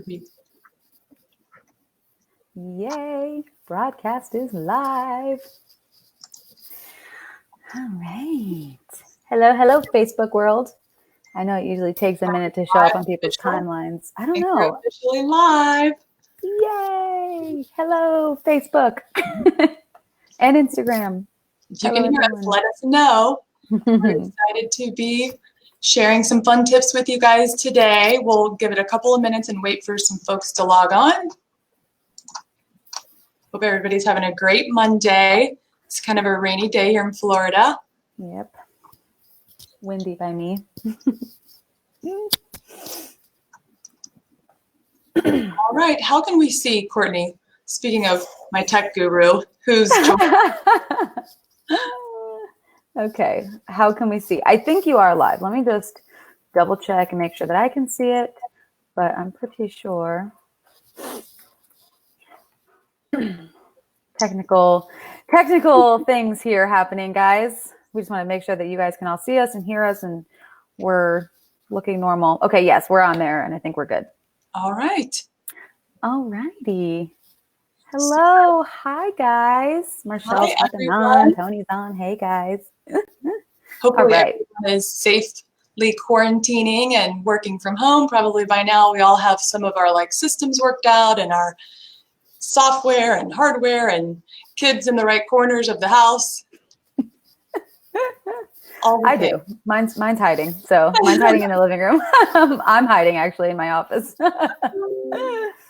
3. Yay, broadcast is live. All right. Hello, Facebook world. I know it usually takes a minute to show up on people's timelines. I don't know. We're officially live. Yay. Hello, Facebook and Instagram. If you can hear us, let us know. We're excited to be sharing some fun tips with you guys today. We'll give it a couple of minutes and wait for some folks to log on. Hope everybody's having a great Monday. It's kind of a rainy day here in Florida. Yep. Windy by me. All right. How can we see, Courtney? Speaking of my tech guru, who's joining? Okay. How can we see? I think you are live. Let me just double check and make sure that I can see it, but I'm pretty sure. Technical things here happening, guys. We just want to make sure that you guys can all see us and hear us, and we're looking normal. Okay, yes, we're on there, and I think we're good. All right. All righty. Hello. Hi, guys. Marcelle's on. Tony's on. Hey, guys. Hopefully everyone is safely quarantining and working from home. Probably by now we all have some of our systems worked out and our software and hardware and kids in the right corners of the house. I do. Mine's hiding. So mine's hiding in the living room. I'm hiding actually in my office.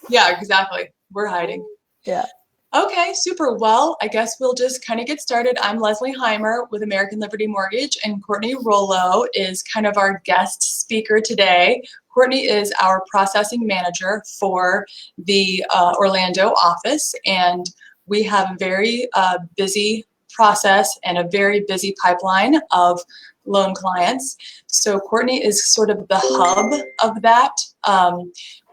Yeah, exactly. We're hiding. Yeah. Okay, super. Well, I guess we'll just kind of get started. I'm Leslie Heimer with American Liberty Mortgage, and Courtney Rollo is kind of our guest speaker today. Courtney is our processing manager for the Orlando office, and we have a very busy process and a very busy pipeline of loan clients. So Courtney is sort of the hub of that.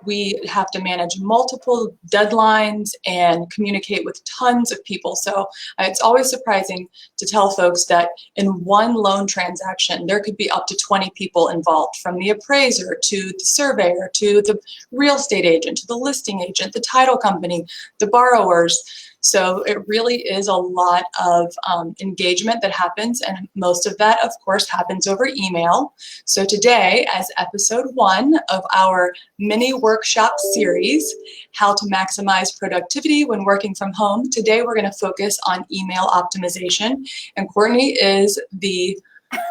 We have to manage multiple deadlines and communicate with tons of people. So it's always surprising to tell folks that in one loan transaction, there could be up to 20 people involved, from the appraiser to the surveyor to the real estate agent to the listing agent, the title company, the borrowers. So it really is a lot of engagement that happens, and most of that, of course, happens over email. So today, as episode 1 of our mini workshop series, How to Maximize Productivity When Working from Home, today we're going to focus on email optimization. And Courtney is the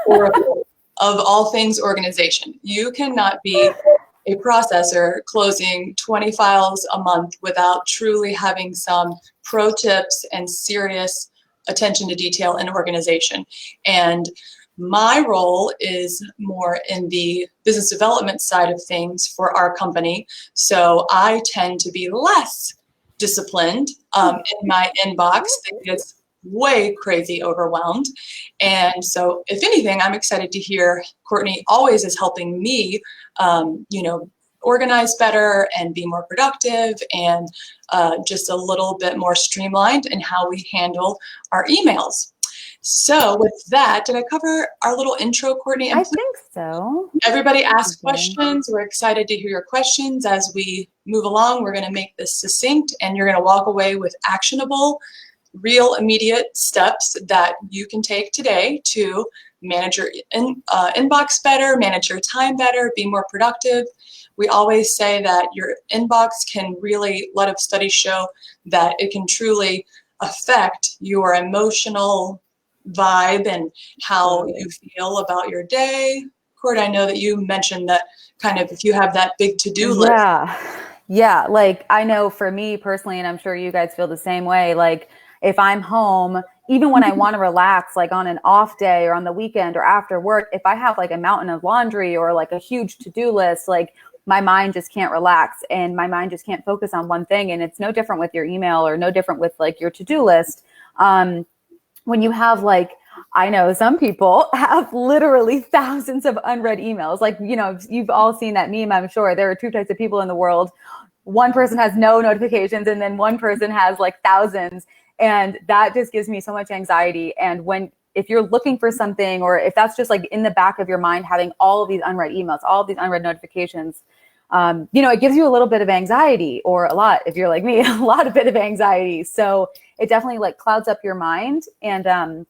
oracle of all things organization. You cannot be a processor closing 20 files a month without truly having some pro tips and serious attention to detail and organization. And my role is more in the business development side of things for our company. So I tend to be less disciplined in my inbox. It gets way crazy overwhelmed. And so if anything, I'm excited to hear Courtney always is helping me organize better and be more productive and just a little bit more streamlined in how we handle our emails. So with that, did I cover our little intro, Courtney? I think so. Everybody ask questions. We're excited to hear your questions as we move along. We're going to make this succinct, and you're going to walk away with actionable, real, immediate steps that you can take today to manage your inbox better, manage your time better, be more productive. We always say that your inbox can really, a lot of studies show that it can truly affect your emotional vibe and how you feel about your day. Court, I know that you mentioned that kind of if you have that big to-do list. Yeah. I know for me personally, and I'm sure you guys feel the same way, if I'm home, even when I want to relax, on an off day or on the weekend or after work, if I have a mountain of laundry or a huge to-do list, my mind just can't relax and my mind just can't focus on one thing. And it's no different with your email or no different with your to-do list. When you have I know some people have literally thousands of unread emails. You've all seen that meme, I'm sure. There are 2 types of people in the world. One person has no notifications and then one person has thousands. And that just gives me so much anxiety. And if you're looking for something, or if that's just in the back of your mind, having all of these unread emails, all of these unread notifications, it gives you a little bit of anxiety, or a lot, if you're like me, a lot of bit of anxiety. So it definitely like clouds up your mind and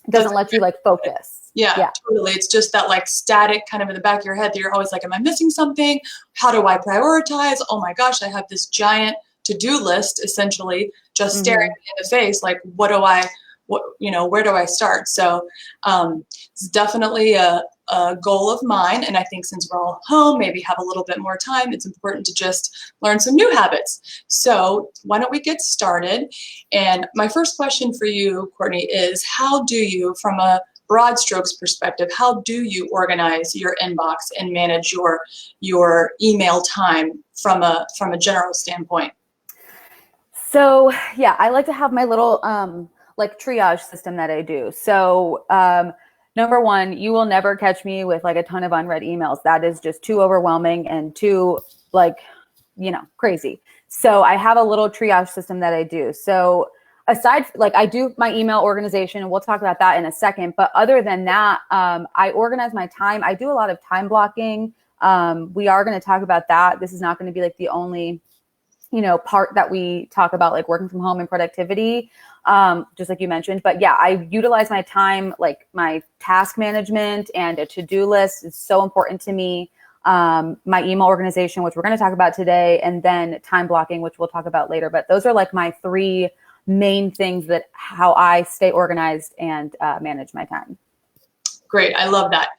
doesn't let you like focus. Yeah, totally. It's just that like static kind of in the back of your head that you're always like, am I missing something? How do I prioritize? Oh my gosh, I have this giant to-do list essentially just staring me in the face. Like, where do I start? So it's definitely a goal of mine. And I think since we're all home, maybe have a little bit more time, it's important to just learn some new habits. So why don't we get started? And my first question for you, Courtney, is how do you, from a broad strokes perspective, how do you organize your inbox and manage your email time from a general standpoint? So yeah, I like to have my little like triage system that I do. So number one, you will never catch me with like a ton of unread emails. That is just too overwhelming and too like, crazy. So I have a little triage system that I do. So aside, like I do my email organization, and we'll talk about that in a second. But other than that, I organize my time. I do a lot of time blocking. We are going to talk about that. This is not going to be like the only part that we talk about, like working from home and productivity, just like you mentioned. But yeah, I utilize my time, like my task management and a to-do list is so important to me. My email organization, which we're going to talk about today, and then time blocking, which we'll talk about later. But those are like my three main things that how I stay organized and manage my time. Great. I love that.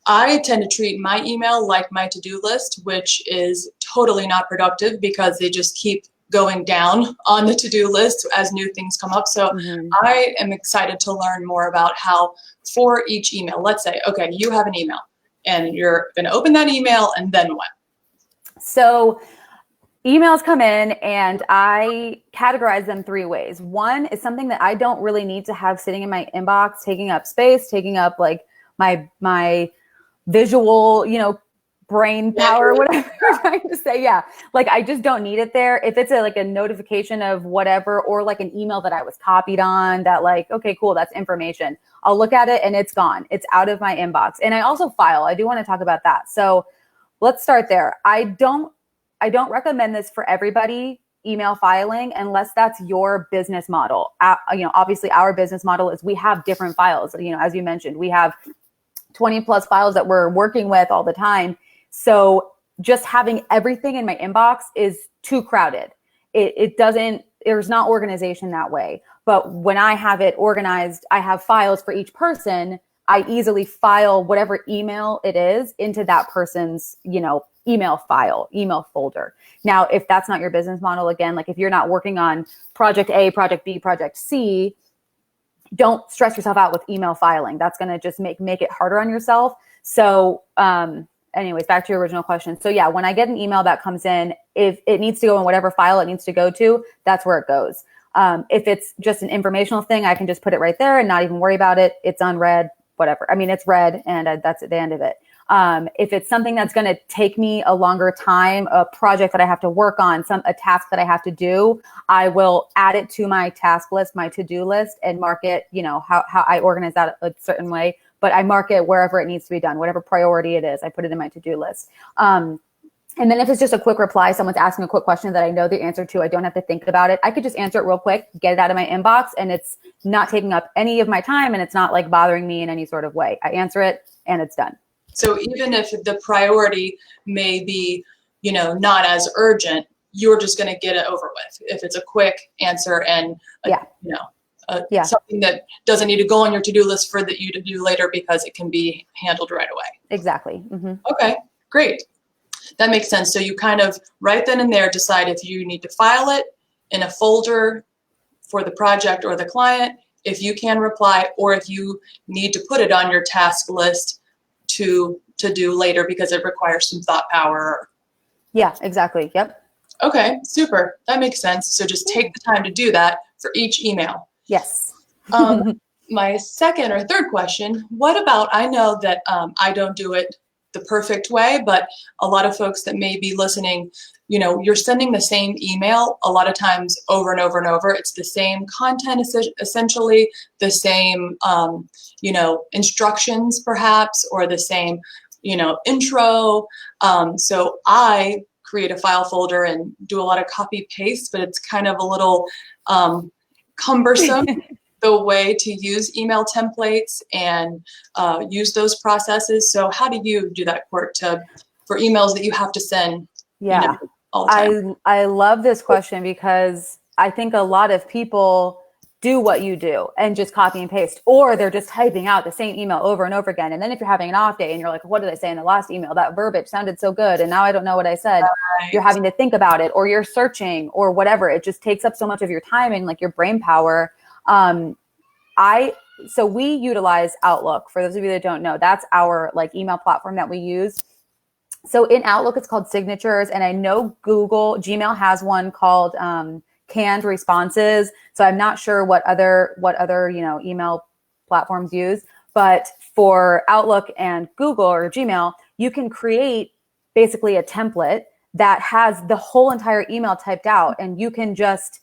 I tend to treat my email like my to-do list, which is totally not productive because they just keep going down on the to-do list as new things come up. So I am excited to learn more about how for each email, let's say, okay, you have an email and you're going to open that email and then what? So emails come in and I categorize them three ways. One is something that I don't really need to have sitting in my inbox, taking up space, taking up like my visual, brain power, whatever you're trying to say. Yeah. Like I just don't need it there. If it's like a notification of whatever, or like an email that I was copied on that like, okay, cool. That's information. I'll look at it and it's gone. It's out of my inbox. And I also file. I do want to talk about that. So let's start there. I don't recommend this for everybody, email filing, unless that's your business model. Obviously our business model is we have different files. As you mentioned, we have 20 plus files that we're working with all the time. So just having everything in my inbox is too crowded. There's not organization that way. But when I have it organized, I have files for each person. I easily file whatever email it is into that person's, email file, email folder. Now, if that's not your business model, again, like if you're not working on project A, project B, project C, don't stress yourself out with email filing. That's going to just make it harder on yourself. So anyways, back to your original question. So yeah, when I get an email that comes in, if it needs to go in whatever file it needs to go to, that's where it goes. If it's just an informational thing, I can just put it right there and not even worry about it. It's unread, whatever. I mean, it's read and that's at the end of it. If it's something that's going to take me a longer time, a project that I have to work on, a task that I have to do, I will add it to my task list, my to-do list, and mark it, how I organize that a certain way, but I mark it wherever it needs to be done, whatever priority it is, I put it in my to-do list. And then if it's just a quick reply, someone's asking a quick question that I know the answer to, I don't have to think about it. I could just answer it real quick, get it out of my inbox, and it's not taking up any of my time, and it's not like bothering me in any sort of way. I answer it and it's done. So even if the priority may be, not as urgent, you're just going to get it over with. If it's a quick answer and, something that doesn't need to go on your to-do list for you to do later because it can be handled right away. Exactly. Mm-hmm. Okay, great. That makes sense. So you kind of right then and there decide if you need to file it in a folder for the project or the client, if you can reply, or if you need to put it on your task list to do later because it requires some thought power. Yeah, exactly. Yep. Okay, super. That makes sense. So just take the time to do that for each email. Yes. My second or third question, what about, I know that I don't do it the perfect way, but a lot of folks that may be listening, you're sending the same email a lot of times over and over and over. It's the same content, essentially, the same, instructions perhaps, or the same intro. So I create a file folder and do a lot of copy paste, but it's kind of a little cumbersome the way to use email templates and use those processes. So how do you do that, Court, for emails that you have to send, Yeah. all the time? I love this question because I think a lot of people do what you do and just copy and paste, or they're just typing out the same email over and over again. And then if you're having an off day and you're like, what did I say in the last email? That verbiage sounded so good, and now I don't know what I said. Right. You're having to think about it, or you're searching or whatever. It just takes up so much of your time and like your brain power. So we utilize Outlook. For those of you that don't know, that's our like email platform that we use. So in Outlook, it's called Signatures, and I know Gmail has one called canned responses. So I'm not sure what other email platforms use, but for Outlook and Google or Gmail, you can create basically a template that has the whole entire email typed out, and you can just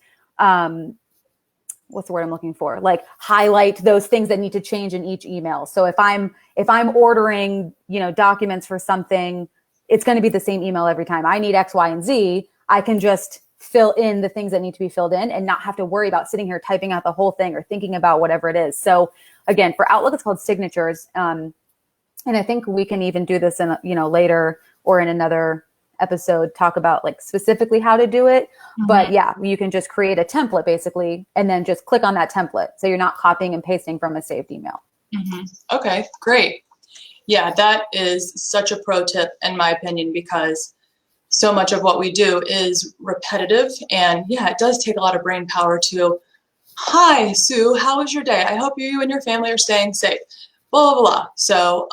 what's the word I'm looking for? Like highlight those things that need to change in each email. So if I'm ordering, documents for something, it's going to be the same email every time. I need X, Y, and Z. I can just fill in the things that need to be filled in and not have to worry about sitting here typing out the whole thing or thinking about whatever it is. So again, for Outlook, it's called Signatures. And I think we can even do this in, later or in another episode, talk about like specifically how to do it. Mm-hmm. But yeah, you can just create a template basically, and then just click on that template. So you're not copying and pasting from a saved email. Mm-hmm. Okay, great. Yeah, that is such a pro tip in my opinion, because so much of what we do is repetitive, and yeah, it does take a lot of brain power to, hi, Sue, how was your day? I hope you and your family are staying safe, blah, blah, blah. So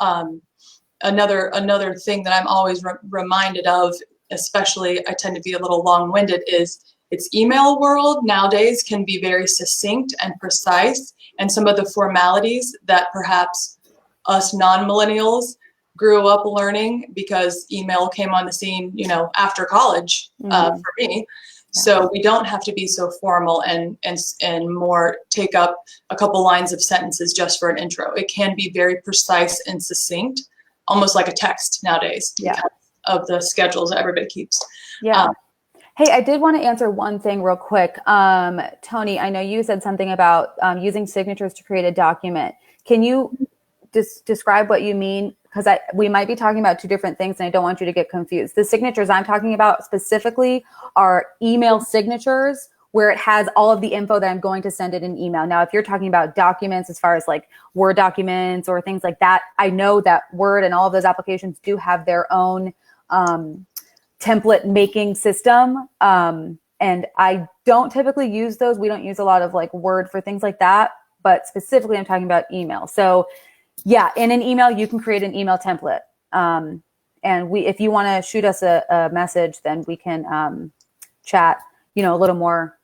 another thing that I'm always reminded of, especially I tend to be a little long-winded, is its email world nowadays can be very succinct and precise, and some of the formalities that perhaps us non-millennials grew up learning because email came on the scene, after college, for me. Yeah. So we don't have to be so formal and more take up a couple lines of sentences just for an intro. It can be very precise and succinct, almost like a text nowadays, because of the schedules that everybody keeps. Yeah. Hey, I did want to answer one thing real quick. Tony, I know you said something about using signatures to create a document. Can you describe what you mean? Because we might be talking about two different things, and I don't want you to get confused. The signatures I'm talking about specifically are email signatures, where it has all of the info that I'm going to send in an email. Now, if you're talking about documents, as far as like Word documents or things like that, I know that Word and all of those applications do have their own template making system. And I don't typically use those. We don't use a lot of like Word for things like that, but specifically I'm talking about email. So yeah, in an email, you can create an email template. And if you want to shoot us a message, then we can chat, a little more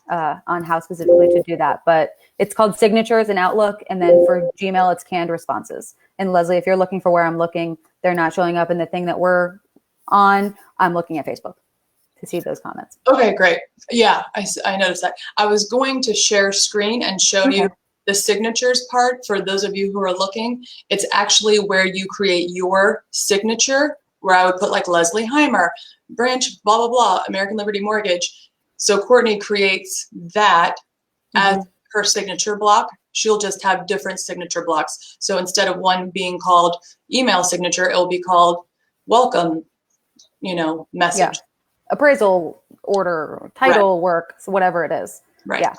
on how specifically to do that. But it's called Signatures in Outlook. And then for Gmail, it's canned responses. And Leslie, if you're looking for where I'm looking, they're not showing up in the thing that we're on. I'm looking at Facebook to see those comments. Okay, great. Yeah, I noticed that. I was going to share screen and show you the signatures part. For those of you who are looking, it's actually where you create your signature, where I would put like Leslie Heimer, branch, blah, blah, blah, American Liberty Mortgage. So Courtney creates that as her signature block. She'll just have different signature blocks. So instead of one being called email signature, it'll be called welcome, message. Yeah. Appraisal order, title work, so whatever it is. Right. Yeah.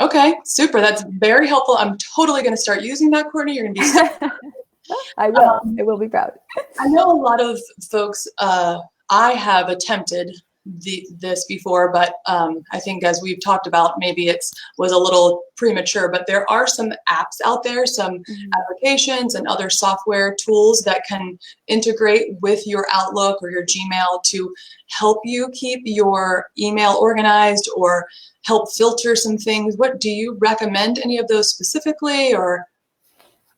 Okay, super. That's very helpful. I'm totally going to start using that, Courtney. You're going to be so I will. I will be proud. I know a lot of folks, I have attempted this before, but I think as we've talked about, maybe was a little premature, but there are some apps out there, some applications and other software tools that can integrate with your Outlook or your Gmail to help you keep your email organized or help filter some things. What do you recommend? Any of those specifically, or?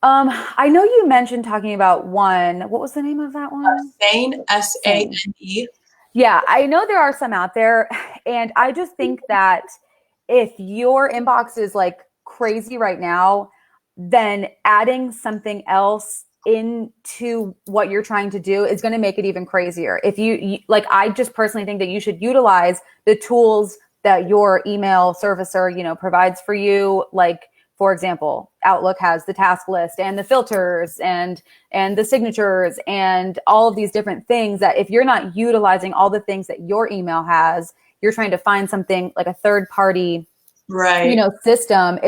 I know you mentioned talking about one. What was the name of that one? Sane, S-A-N-E. Yeah, I know there are some out there, and I just think that if your inbox is like crazy right now, then adding something else into what you're trying to do is going to make it even crazier. If you like, I just personally think that you should utilize the tools that your email servicer, provides for you. Like, for example, Outlook has the task list and the filters and the signatures and all of these different things that if you're not utilizing all the things that your email has, you're trying to find something like a third party, right. system.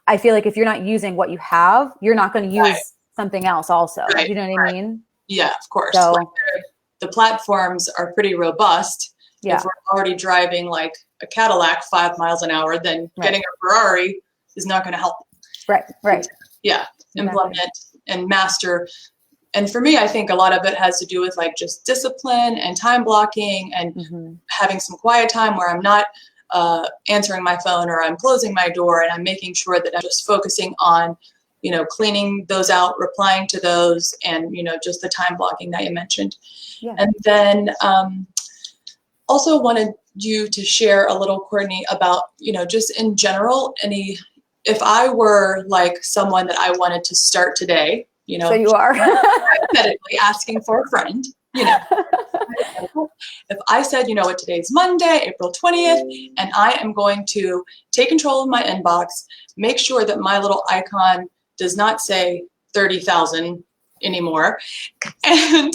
I feel like if you're not using what you have, you're not going to use something else also. Right. You know what I mean? Yeah, of course. So, like the platforms are pretty robust. Yeah. If we're already driving like a Cadillac 5 miles an hour, then getting a Ferrari is not going to help. Right. Yeah. Implement and master. And for me, I think a lot of it has to do with like just discipline and time blocking and having some quiet time where I'm not answering my phone or I'm closing my door, and I'm making sure that I'm just focusing on, cleaning those out, replying to those, and, just the time blocking that you mentioned. Yeah. And then also wanted you to share a little, Courtney, about, just in general, if I were like someone that I wanted to start today, So you are hypothetically asking for a friend, if I said, what, today's Monday, April 20th, and I am going to take control of my inbox, make sure that my little icon does not say 30,000 anymore. And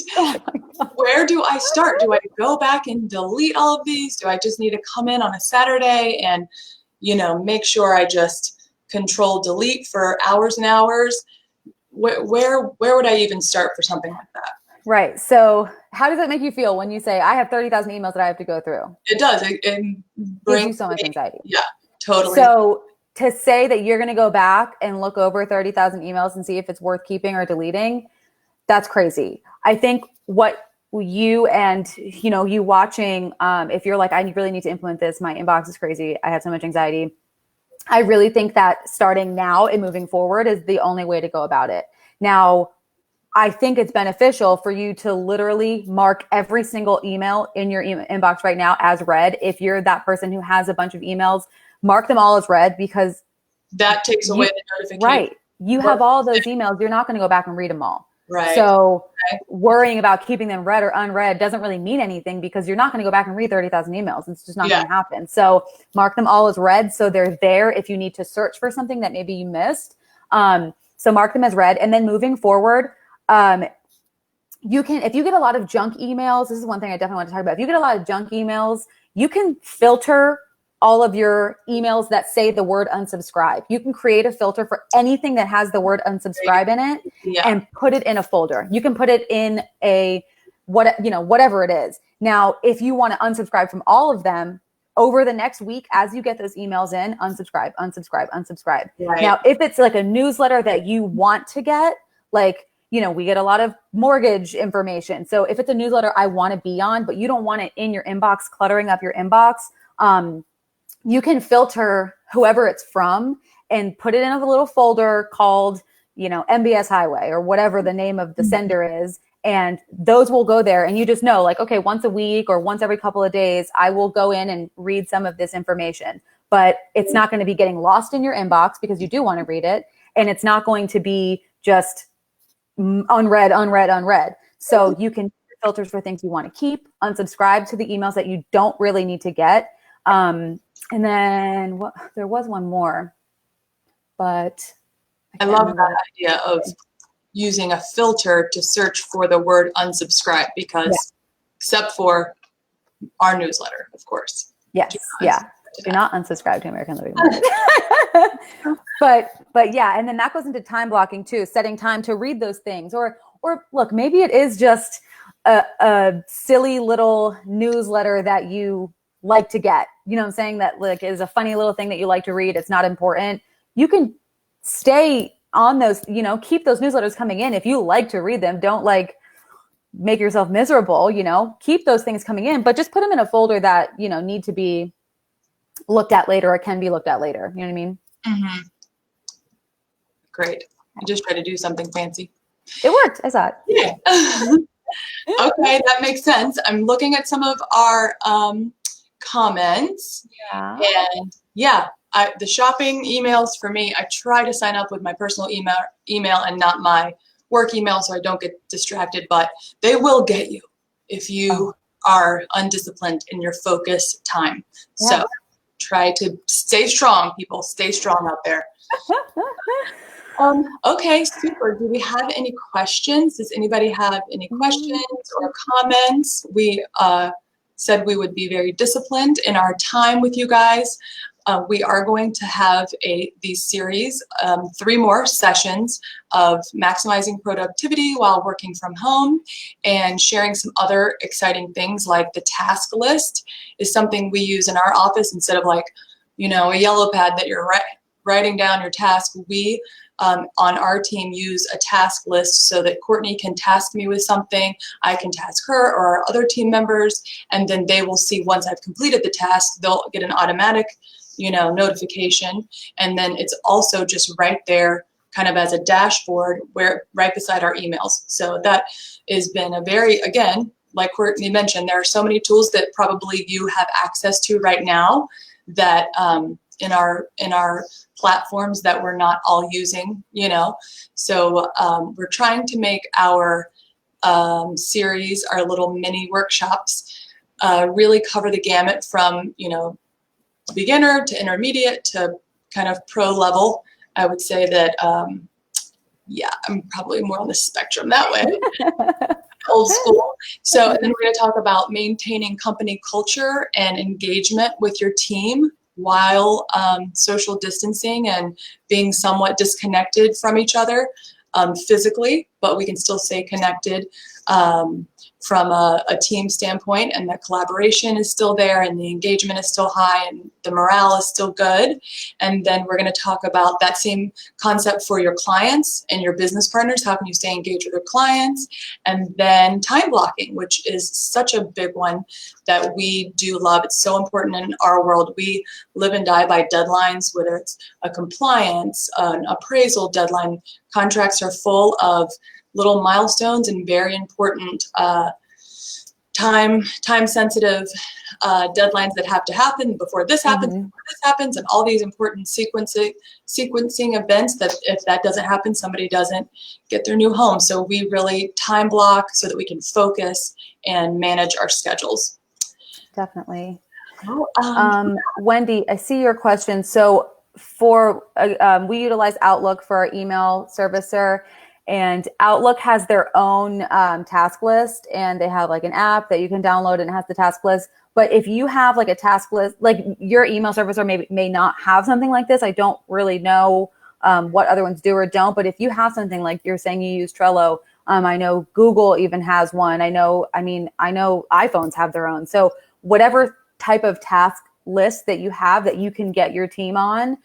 where do I start? Do I go back and delete all of these? Do I just need to come in on a Saturday and, make sure I just control delete for hours and hours? Where would I even start for something like that? Right. So how does that make you feel when you say I have 30,000 emails that I have to go through? It does. It gives you so much anxiety. Yeah, totally. So to say that you're going to go back and look over 30,000 emails and see if it's worth keeping or deleting, that's crazy. I think what you and, you watching, if you're like, I really need to implement this, my inbox is crazy, I have so much anxiety. I really think that starting now and moving forward is the only way to go about it. Now, I think it's beneficial for you to literally mark every single email in your inbox right now as read. If you're that person who has a bunch of emails, mark them all as read, because that takes away the notification. Right. You have all those emails. You're not going to go back and read them all. Right. So worrying about keeping them read or unread doesn't really mean anything, because you're not going to go back and read 30,000 emails. It's just not going to happen. So mark them all as read, so they're there if you need to search for something that maybe you missed. So mark them as read. And then moving forward, you can, if you get a lot of junk emails, this is one thing I definitely want to talk about. If you get a lot of junk emails, you can filter all of your emails that say the word unsubscribe. You can create a filter for anything that has the word unsubscribe in it and put it in a folder. You can put it in whatever it is. Now, if you want to unsubscribe from all of them, over the next week, as you get those emails in, unsubscribe. Right. Now, if it's like a newsletter that you want to get, like, we get a lot of mortgage information. So if it's a newsletter I want to be on, but you don't want it in your inbox, cluttering up your inbox, you can filter whoever it's from and put it in a little folder called, MBS Highway or whatever the name of the sender is. And those will go there. And you just know, like, okay, once a week or once every couple of days, I will go in and read some of this information. But it's not going to be getting lost in your inbox because you do want to read it. And it's not going to be just unread. So you can filters for things you want to keep, unsubscribe to the emails that you don't really need to get. And then there was one more, but I love that idea of using a filter to search for the word unsubscribe, because except for our newsletter, of course. Yes. Do not unsubscribe to American Living Mortgage. But yeah, and then that goes into time blocking too, setting time to read those things. Or look, maybe it is just a silly little newsletter that you like to get. You know what I'm saying? That like is a funny little thing that you like to read. It's not important. You can stay on those, keep those newsletters coming in. If you like to read them, don't like make yourself miserable, keep those things coming in, but just put them in a folder that, need to be looked at later or can be looked at later. You know what I mean? Mm-hmm. Great. I just tried to do something fancy. It worked. I saw it. Yeah. Okay, that makes sense. I'm looking at some of our comments. Yeah. And the shopping emails for me, I try to sign up with my personal email and not my work email so I don't get distracted, but they will get you if you are undisciplined in your focus time. So try to stay strong, people. Stay strong out there. Okay, super. Do we have any questions? Does anybody have any questions or comments? We said we would be very disciplined in our time with you guys. We are going to have these series, 3 more sessions of maximizing productivity while working from home and sharing some other exciting things, like the task list is something we use in our office instead of like, a yellow pad that you're writing down your task. We on our team use a task list so that Courtney can task me with something, I can task her or our other team members, and then they will see once I've completed the task, they'll get an automatic notification, and then it's also just right there kind of as a dashboard right beside our emails. So that has been a very, again, like Courtney mentioned, there are so many tools that probably you have access to right now that in our platforms that we're not all using, So we're trying to make our series, our little mini workshops, really cover the gamut from, beginner to intermediate to kind of pro level. I would say that, I'm probably more on the spectrum that way. Old school. So, and then we're going to talk about maintaining company culture and engagement with your team while social distancing and being somewhat disconnected from each other physically, but we can still stay connected from a team standpoint, and the collaboration is still there and the engagement is still high and the morale is still good. And then we're going to talk about that same concept for your clients and your business partners. How can you stay engaged with your clients? And then time blocking, which is such a big one that we do love. It's so important in our world. We live and die by deadlines, whether it's a compliance, an appraisal deadline. Contracts are full of little milestones and very important time sensitive deadlines that have to happen before this happens, before this happens, and all these important sequencing events that if that doesn't happen, somebody doesn't get their new home. So we really time block so that we can focus and manage our schedules. Definitely. Wendy, I see your question. So for we utilize Outlook for our email servicer, and Outlook has their own task list, and they have like an app that you can download and it has the task list. But if you have like a task list, like your email servicer may not have something like this. I don't really know what other ones do or don't. But if you have something like you're saying you use Trello, I know Google even has one. I know iPhones have their own. So whatever type of task list that you have that you can get your team on,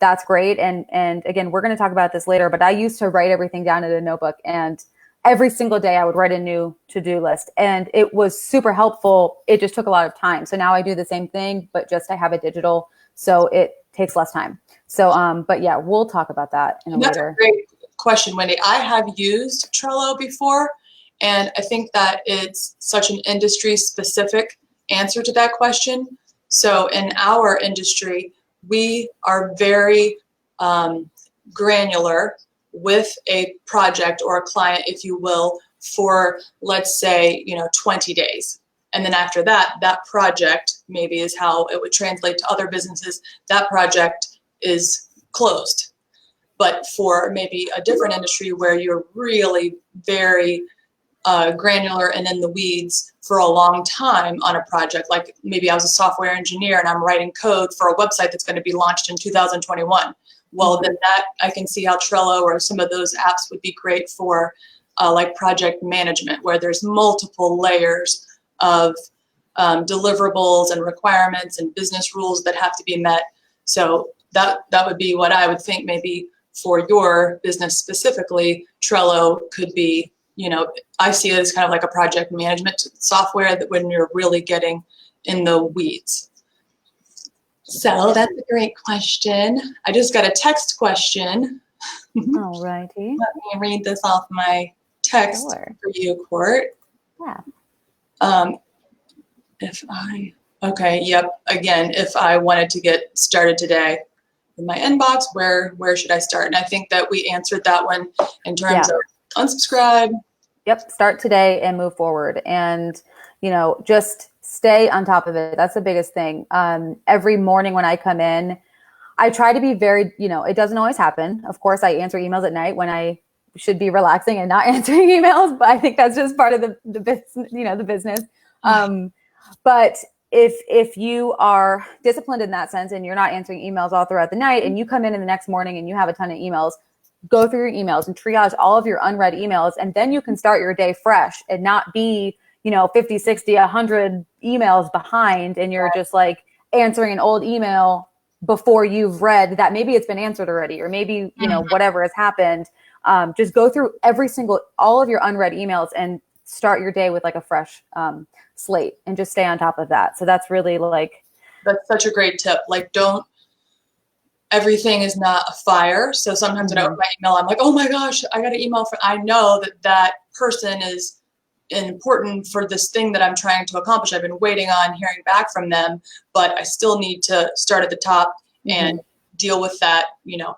that's great. And again, we're going to talk about this later, but I used to write everything down in a notebook, and every single day I would write a new to-do list, and it was super helpful. It just took a lot of time. So now I do the same thing, but just I have it digital, so it takes less time. So, but yeah, we'll talk about that in a later. That's a great question, Wendy. I have used Trello before, and I think that it's such an industry-specific answer to that question. So in our industry, we are very granular with a project or a client, if you will, for let's say 20 days. And then after that, that project maybe is how it would translate to other businesses. That project is closed. But for maybe a different industry where you're really very granular and in the weeds for a long time on a project, like maybe I was a software engineer and I'm writing code for a website that's going to be launched in 2021. Well, then that I can see how Trello or some of those apps would be great for like project management, where there's multiple layers of deliverables and requirements and business rules that have to be met. So that would be what I would think maybe for your business specifically, Trello could be, I see it as kind of like a project management software that when you're really getting in the weeds. So that's a great question. I just got a text question. All righty. Let me read this off my text for you, Court. Yeah. Again, if I wanted to get started today, in my inbox, where should I start? And I think that we answered that one in terms of unsubscribe. Yep. Start today and move forward. And, just stay on top of it. That's the biggest thing. Every morning when I come in, I try to be very, it doesn't always happen. Of course, I answer emails at night when I should be relaxing and not answering emails, but I think that's just part of the business, the business. But if you are disciplined in that sense and you're not answering emails all throughout the night and you come in the next morning and you have a ton of emails, go through your emails and triage all of your unread emails. And then you can start your day fresh and not be, 50, 60, 100 emails behind. And you're just like answering an old email before you've read that maybe it's been answered already, or maybe, whatever has happened. Just go through all of your unread emails and start your day with like a fresh slate and just stay on top of that. So that's really that's such a great tip. Like, everything is not a fire. So sometimes when I open my email, I'm like, oh my gosh, I got an email I know that person is important for this thing that I'm trying to accomplish. I've been waiting on hearing back from them, but I still need to start at the top and deal with that,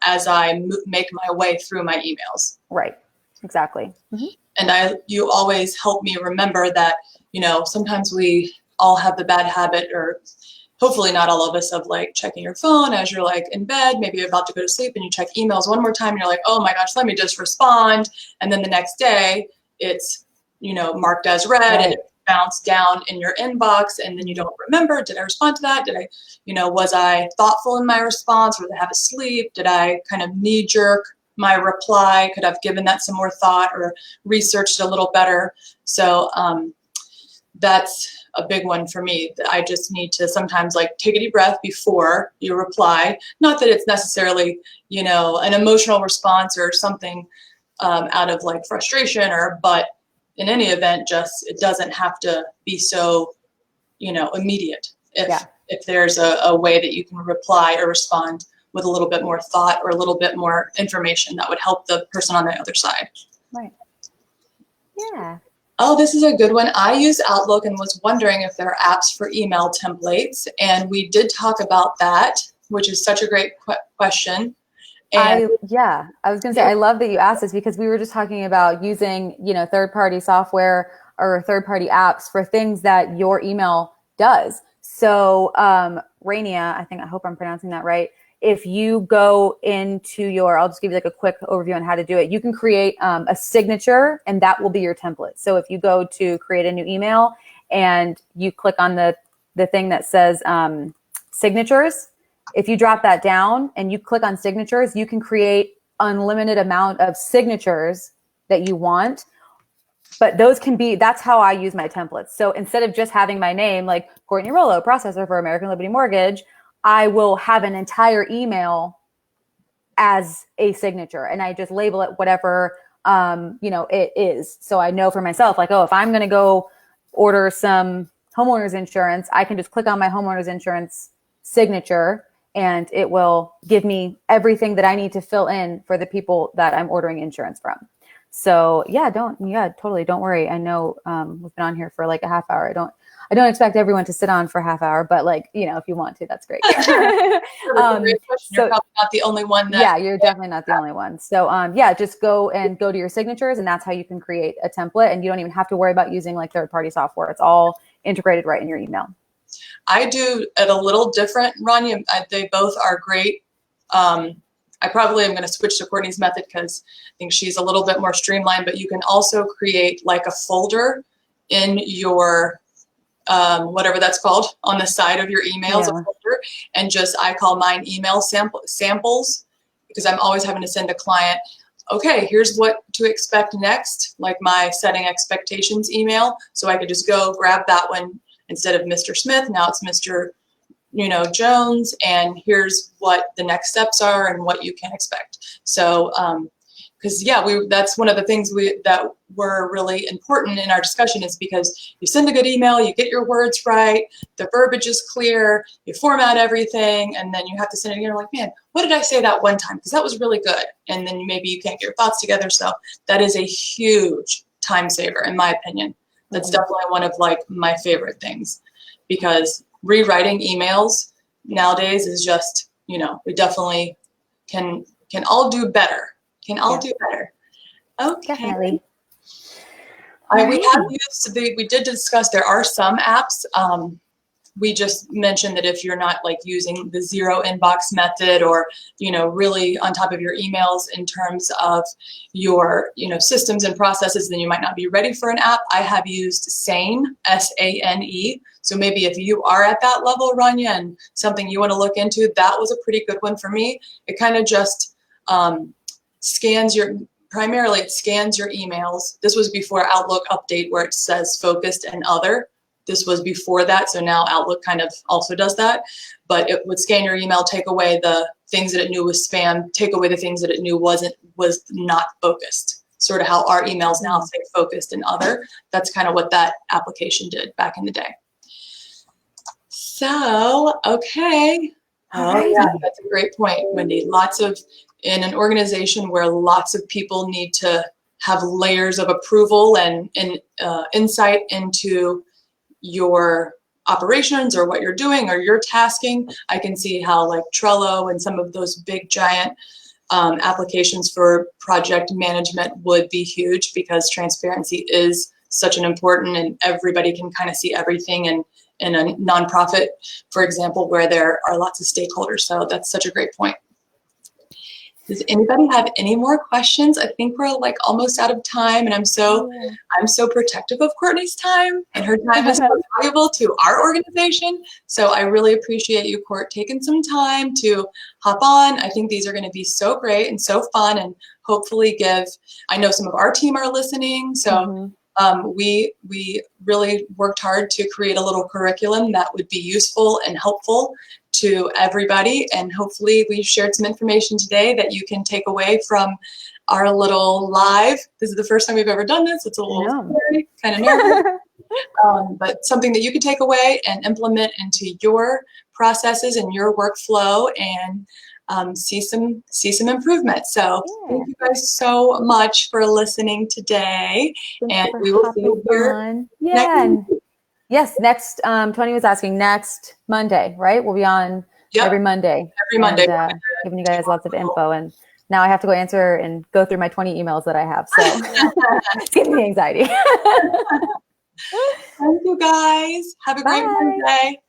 as I make my way through my emails. Right. Exactly. And you always help me remember that, sometimes we all have the bad habit, or hopefully not all of us, of like checking your phone as you're like in bed, maybe you're about to go to sleep, and you check emails one more time and you're like, oh my gosh, let me just respond. And then the next day it's, marked as read, and it bounced down in your inbox, and then you don't remember, did I respond to that? Did I, was I thoughtful in my response, or did I have a sleep? Did I kind of knee jerk my reply? Could have given that some more thought or researched a little better. So that's a big one for me. I just need to sometimes take a deep breath before you reply. Not that it's necessarily, an emotional response or something out of frustration, but in any event, just it doesn't have to be so, immediate. If there's a way that you can reply or respond with a little bit more thought or a little bit more information, that would help the person on the other side. Right. Yeah. Oh, this is a good one. I use Outlook and was wondering if there are apps for email templates. And we did talk about that, which is such a great question. And I was going to say, I love that you asked this, because we were just talking about using, third-party software or third-party apps for things that your email does. So Rainia, I hope I'm pronouncing that right. If you go into I'll just give you a quick overview on how to do it. You can create a signature, and that will be your template. So if you go to create a new email and you click on the thing that says signatures, if you drop that down and you click on signatures, you can create unlimited amount of signatures that you want. But that's how I use my templates. So instead of just having my name, like Courtney Rollo, processor for American Liberty Mortgage, I will have an entire email as a signature, and I just label it whatever, it is. So I know for myself, if I'm going to go order some homeowners insurance, I can just click on my homeowners insurance signature, and it will give me everything that I need to fill in for the people that I'm ordering insurance from. So totally. Don't worry. I know we've been on here for a half hour. I don't expect everyone to sit on for a half hour, but if you want to, that's great. You're probably not the only one. You're definitely not the only one. So just go to your signatures, and that's how you can create a template, and you don't even have to worry about using third-party software. It's all integrated right in your email. I do it a little different, Rania. They both are great. I probably am going to switch to Courtney's method because I think she's a little bit more streamlined, but you can also create a folder in your whatever that's called on the side of your emails, a folder, and I call mine email samples, because I'm always having to send a client, okay, here's what to expect next, my setting expectations email. So I could just go grab that one. Instead of Mr. Smith, now it's Mr. Jones, and here's what the next steps are and what you can expect. So, because that's one of the things that were really important in our discussion, is because you send a good email, you get your words right, the verbiage is clear, you format everything, and then you have to send it again. You're man, what did I say that one time? Because that was really good. And then maybe you can't get your thoughts together. So that is a huge time saver, in my opinion. That's definitely one of my favorite things, because rewriting emails nowadays is just, we definitely can all do better. Can all Yeah. do better. Okay. Definitely. We have used we did discuss there are some apps. We just mentioned that if you're not like using the zero inbox method or, really on top of your emails in terms of your, systems and processes, then you might not be ready for an app. I have used Sane, SANE. So maybe if you are at that level, Rania, and something you want to look into, that was a pretty good one for me. It kind of just primarily it scans your emails. This was before Outlook update where it says focused and other. This was before that, so now Outlook kind of also does that. But it would scan your email, take away the things that it knew was spam, take away the things that it knew was not focused. Sort of how our emails now say focused and other. That's kind of what that application did back in the day. So, okay. Yeah, that's a great point, Wendy. In an organization where lots of people need to have layers of approval and insight into your operations or what you're doing or your tasking, I can see how like Trello and some of those big giant applications for project management would be huge, because transparency is such an important, and everybody can kind of see everything in a nonprofit, for example, where there are lots of stakeholders. So that's such a great point. Does anybody have any more questions? I think we're like almost out of time, and I'm so protective of Courtney's time, and her time is so valuable to our organization. So I really appreciate you, Court, taking some time to hop on. I think these are going to be so great and so fun, and hopefully I know some of our team are listening, so we really worked hard to create a little curriculum that would be useful and helpful to everybody, and hopefully we've shared some information today that you can take away from our little live. This is the first time we've ever done this. It's a little scary, kind of nervous, but something that you can take away and implement into your processes and your workflow, and see some improvement. So thank you guys so much for listening today, and we will see you here next week. Yes, next, Tony was asking next Monday, right? We'll be on every Monday. Every Monday. And, giving you guys lots of info. And now I have to go answer and go through my 20 emails that I have. So it's giving me anxiety. Thank you guys. Have a great Monday.